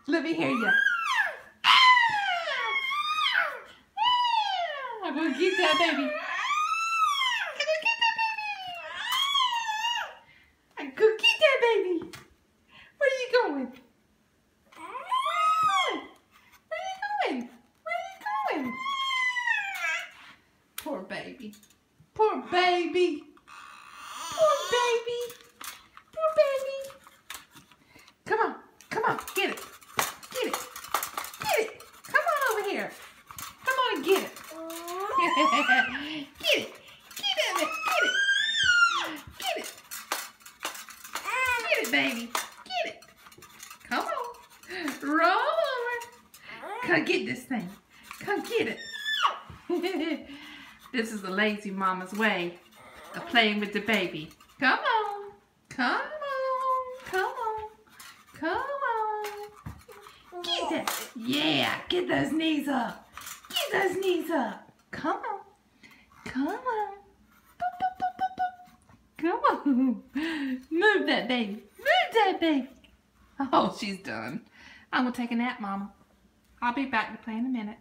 Let me hear you. I'm gonna get that baby. I'm gonna get that baby. I'm gonna get that baby. Where are you going? Where are you going? Where are you going? Poor baby. Poor baby. Poor baby. Poor baby. Come on. Come on. Get it. Get it. Get it. Come on over here. Come on and get it. Get it. Get it. Get it. Get it. Get it, baby. Get it. Come on. Roll over. Come get this thing. Come get it. This is the lazy mama's way of playing with the baby. Come on. Come on. Come on. Come on. Get that. Yeah. Get those knees up. Get those knees up. Come on. Come on. Boop, boop, boop, boop, boop. Come on. Move that baby. Move that baby. Oh, she's done. I'm going to take a nap, Mama. I'll be back to play in a minute.